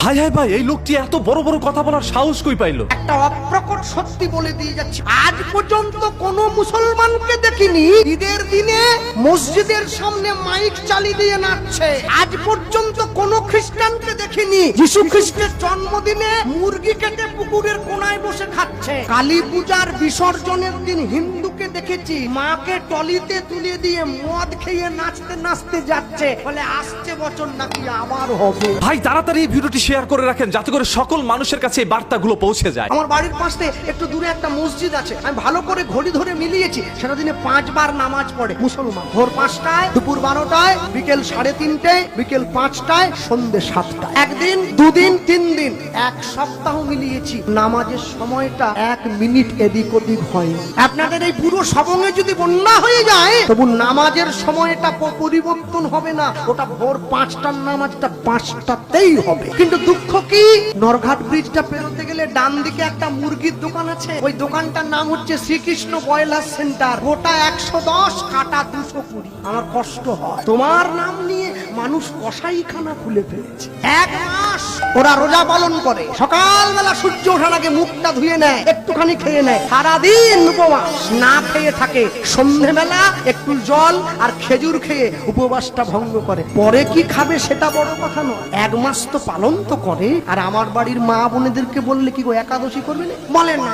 High high ভাই, এই লোকটি এত বড় বড় কথা বলার সাহস কই পাইলো? একটা অপ্রকট সত্যি বলে দিয়ে যাচ্ছি, আজ পর্যন্ত কোন মুসলমানকে দেখিনি ঈদের দিনে মসজিদের সামনে মাইক চালিয়ে দিয়ে নাচছে। আজ পর্যন্ত কোন খ্রিস্টানকে দেখিনি যিশু খ্রিস্টের জন্মদিনে মুরগি কেটে পুকুরের কোনায় বসে খাচ্ছে। কালী পূজার বিসর্জনের দিন হিন্দুকে দেখেছি মাকে টলিতে তুলে দিয়ে মদ খেয়ে নাচতে নাচতে যাচ্ছে, বলে আসছে বছর নাকি আবার হবে। ভাই তাড়াতাড়ি এই ভিডিওটি শেয়ার করে রাখেন যাতে করে সকল মানুষের কাছে এই বার্তাগুলো পৌঁছে যায়। আমার বাড়ির পাশে একটু দূরে একটা মসজিদ আছে, আমি ভালো করে ঘড়ি ধরে মিলিয়েছি, সেটা দিনে 5 বার নামাজ পড়ে মুসলমান। ভোর 5টায়, দুপুর 12টায়, বিকেল 3:30টায়, বিকেল 5টায়, সন্ধ্যে 7টায়। একদিন, দুদিন, 3 দিন, 1 সপ্তাহ মিলিয়েছি, নামাজের সময়টা 1 মিনিট এদিক ওদিক হয়। আপনাদের এই পুরো সবঙ্গে যদি বন্যা হয়ে যায় তবু নামাজের সময়টা পরিবর্তন হবে না, ওটা ভোর 5টার নামাজটা 5টাতেই হবে। কিন্তু দুঃখ কি, নরঘাট ব্রিজটা পেরোতে গেলে ডান দিকে একটা মুরগির দোকান আছে, ওই দোকানটার নাম হচ্ছে শ্রীকৃষ্ণ ব্রয়লার সেন্টার। গোটা 110, কাটা 220। আমার কষ্ট হয়, তোমার নাম নিয়ে মানুষ কসাইখানা খুলে ফেলেছে। 1 মাস ওরা রোজা পালন করে, সকালবেলা সূর্য ওঠার আগে মুখটা ধুয়ে নেয়, একটুখানি খেয়ে নেয়, সারাদিন উপবাস না খেয়ে থাকে, সন্ধ্যেবেলা একটু জল আর খেজুর খেয়ে উপবাসটা ভঙ্গ করে। পরে কি খাবে সেটা বড় কথা নয়, 1 মাস তো পালন তো করে। আর আমার বাড়ির মা বোনেদেরকে বললে কি গো একাদশী করবে না, বলে না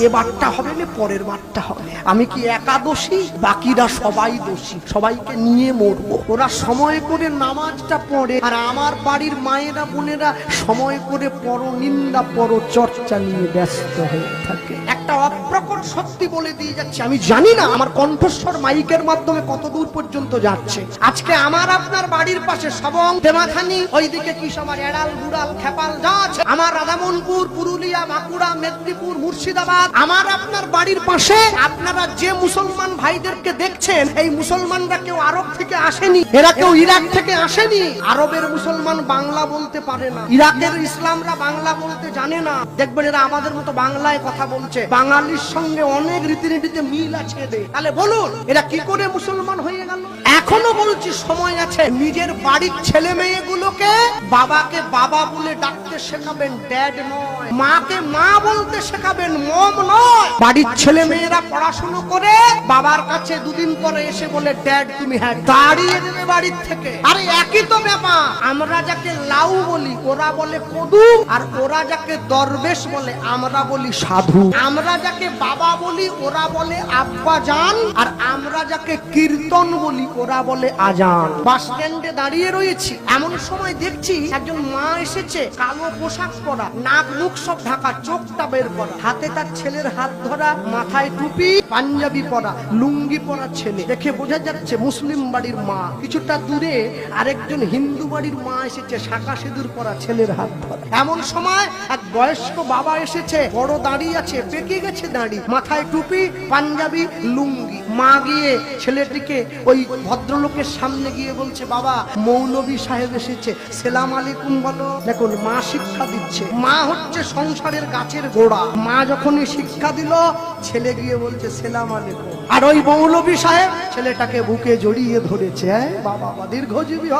এবারটা হবে না পরের বারটা হবে। আমি কি একাদশী, বাকিরা সবাই দোষী, সবাইকে নিয়ে মরবো। ওরা সময় করে নামাজটা পড়ে, আর আমার বাড়ির মায়েরা বোনেরা সময় করে পরনিন্দা পরচর্চা নিয়ে ব্যস্ত হয়ে থাকে। একটা অপ্রকট সত্যি বলে দিয়ে যাচ্ছে, আমি জানি না আমার কণ্ঠস্বর মাইকের মাধ্যমে কত দূর পর্যন্ত যাচ্ছে। আজকে আমার আপনার বাড়ির পাশে সবং, তেমাখানি, ওইদিকে কি সবার এড়াল, গুড়াল, খেপাল যা আছে, আমার রাধামনপুর, পুরুলিয়া, বাঁকুড়া, মেদিনীপুর, মুর্শিদাবাদ, আমার আপনার বাড়ির পাশে আপনারা যে মুসলমান ভাইদেরকে দেখছেন, এই মুসলমানরা কেউ আরব থেকে আসেনি, এরা কেউ ইরাক থেকে আসেনি। আরবের মুসলমান বাংলা বলতে পারে না, ইরাকের ইসলামরা বাংলা বলতে জানে না। দেখবেন এরা আমাদের মতো বাংলায় কথা বলছে, বাঙালির সঙ্গে অনেক রীতিনীতিতে মিল আছে এদের। তাহলে বলুন এরা কি করে মুসলমান হয়ে গেল? এখনো বলছি সময় আছে, নিজের বাড়ির ছেলে মেয়েগুলোকে বাবাকে বাবা বলে ডাকতে শেখাবেন, ড্যাড নয়। মাকে মা বলতে শেখাবেন, মম নয়। বাড়ির ছেলে মেয়েরা পড়াশুনো করে বাবার কাছে 2 দিন পরে এসে বলে ড্যাড তুমি হ্যাঁ, দাঁড়িয়ে দেবে বাড়ির থেকে। আরে একই তো ব্যাপার, আমরা যাকে লাউ বলি ওরা বলে কদু, আর ওরা যাকে দরবেশ বলে আমরা বলি সাধু। আমরা যাকে বাবা বলি ওরা বলে আব্বা জান, আর আমরা যাকে কীর্তন বলি ওরা বলে আজান। বাস স্ট্যান্ডে দাঁড়িয়ে রয়েছি, এমন সময় দেখছি একজন মা এসেছে, কালো পোশাক পরা, নাক মুখ সব ঢাকা, চোখটা বের করা, হাতে তার ছেলের হাত ধরা, মাথায় টুপি, পাঞ্জাবি পরা, লুঙ্গি পরা ছেলে। দেখে বোঝা যাচ্ছে মুসলিম বাড়ির মা। কিছুটা দূরে আরেকজন হিন্দু বাড়ির মা এসেছে, শাঁখা সিঁদুর পরা, ছেলের হাত ধরা। এমন সময় এক বয়স্ক বাবা এসেছে, বড় দাঁড়িয়ে আছে, পেকে গেছে দাঁড়ি, মাথায় টুপি, পাঞ্জাবি, লুঙ্গি। মা গিয়ে ছেলেটিকে ওই ভদ্রলোকের সামনে গিয়ে বলছে, বাবা মৌলবী সাহেব এসেছে, সেলাম আলাইকুম বলো। দেখুন মা শিক্ষা দিচ্ছে, মা হচ্ছে সংসারের গাছের গোড়া। মা যখনই শিক্ষা দিল, ছেলে গিয়ে বলছে সেলাম আলাইকুম। আর ওই মৌলবী সাহেব ছেলেটাকে বুকে জড়িয়ে ধরেছে, বাবা দীর্ঘজীবী হ,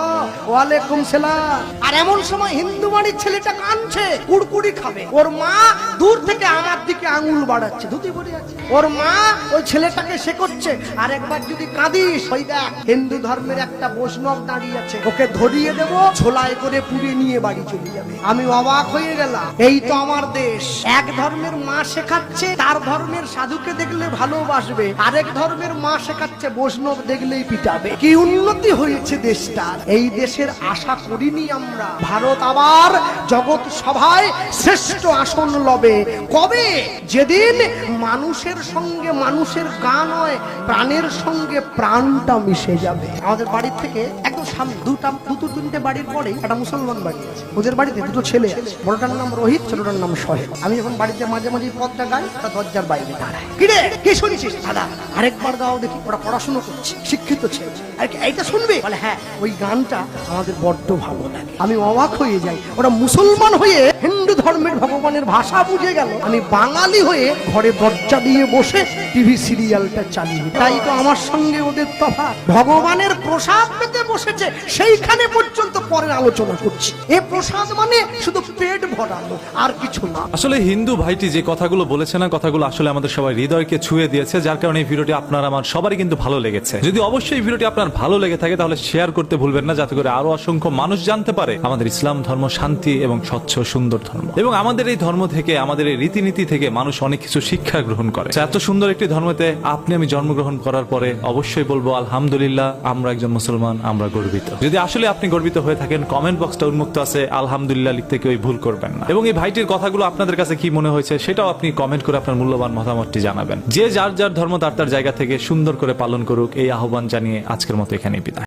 ওয়ালাইকুম সালাম। আর এমন সময় হিন্দু বাড়ির ছেলেটা কাঁদছে, কুড়কুড়ি খাবে, ওর মা দূর থেকে আমার দিকে আঙুল বাড়াচ্ছে, ধুতি পরে আছে। ওর মা ওই ছেলেটাকে শেখাচ্ছে, আর একবার যদি কাঁদিস, ওই দেখ হিন্দু ধর্মের একটা বৈষ্ণব দাঁড়িয়ে আছে, ওকে ধরিয়ে দেবো, ঝোলায় করে পুড়ে নিয়ে বাড়ি চলে যাবে। আমি অবাক হয়ে গেলাম, এই তো আমার দেশ। এক ধর্মের মা শেখাচ্ছে তার ধর্মের সাধুকে দেখলে ভালোবাসবে, আরেক ধর্মের মা শেখাচ্ছে বৈষ্ণব দেখলেই পিটাবে। কি উন্নতি হয়েছে দেশটার। এই দেশের আশা করিনি আমরা। ভারত আবার জগৎ সভায় শ্রেষ্ঠ আসন লবে কবে? যেদিন মানুষের সঙ্গে মানুষের গান হয়, প্রাণের সঙ্গে প্রাণটা মিশে যাবে। আমাদের বাড়ির থেকে একদম সামনে দুটো 3টে বাড়ির পরেই একটা মুসলমান বাড়ি আছে, ওদের বাড়িতে 2 ছেলে আছে, বড়টার নাম রোহিত, ছোটটার নাম সোহেল। আমি যখন বাড়িতে মাঝে মাঝে পথটা গাই, তা দরজার বাইরে দাঁড়ায়, কিরে কি শুনেছিস? দাদা আরেকবার গাও দেখি। ওরা পড়াশোনা করছে, শিক্ষিত ছেলে। আর কি এইটা শুনবে? বলে হ্যাঁ, ওই গানটা আমাদের বড্ড ভালো লাগে। আমি অবাক হয়ে যাই, ওরা মুসলমান হয়ে হিন্দু ধর্মের ভগবানের ভাষা বুঝে গেল, আমি বাঙালি হয়ে ঘরে দরজা দিয়ে বসে টিভি সিরিয়ালটা চালিয়ে। তাই তো আমার সঙ্গে ওদের তফাৎ। ভগবানের প্রসাদ পেতে বসেছে, সেইখানে পর্যন্ত পরের আলোচনা করছি। এ প্রসাদ মানে শুধু পেট ভরানো, আর কিছু না। আসলে হিন্দু ভাইটি যে কথাগুলো বলেছে না, কথাগুলো আসলে আমাদের সবাই হৃদয়কে ছুঁয়ে দিয়েছে, যার কারণে এই ভিডিওটি আপনার আমার সবারই কিন্তু ভালো লেগেছে। যদি অবশ্যই এই ভিডিওটি আপনার ভালো লেগে থাকে তাহলে শেয়ার করতে ভুলবেন না, যাতে করে আরো অসংখ্য মানুষ জানতে পারে আমাদের ইসলাম ধর্ম শান্তি এবং স্বচ্ছ সুন্দর ধর্ম। এবং আমাদের এই ধর্ম থেকে, আমাদের এই রীতিনীতি থেকে মানুষ অনেক কিছু শিক্ষা গ্রহণ করে। এত সুন্দর একটি ধর্মতে আপনি আমি জন্মগ্রহণ করার পরে অবশ্যই বলবো আলহামদুলিল্লাহ, আমরা একজন মুসলমান, আমরা গর্বিত। যদি আসলে আপনি গর্বিত হয়ে থাকেন, কমেন্ট বক্সটা উন্মুক্ত আছে, আলহামদুলিল্লাহ লিখতে কেউ ভুল করবেন না। এবং এই ভাইটির কথাগুলো আপনাদের কাছে কি মনে হয়েছে সেটাও আপনি কমেন্ট করে আপনার মূল্যবান মতামতটি জানাবেন। যে যার যার ধর্ম তার তার জায়গা থেকে সুন্দর করে পালন করুক, এই আহ্বান জানিয়ে আজকের মতো এখানেই বিদায়।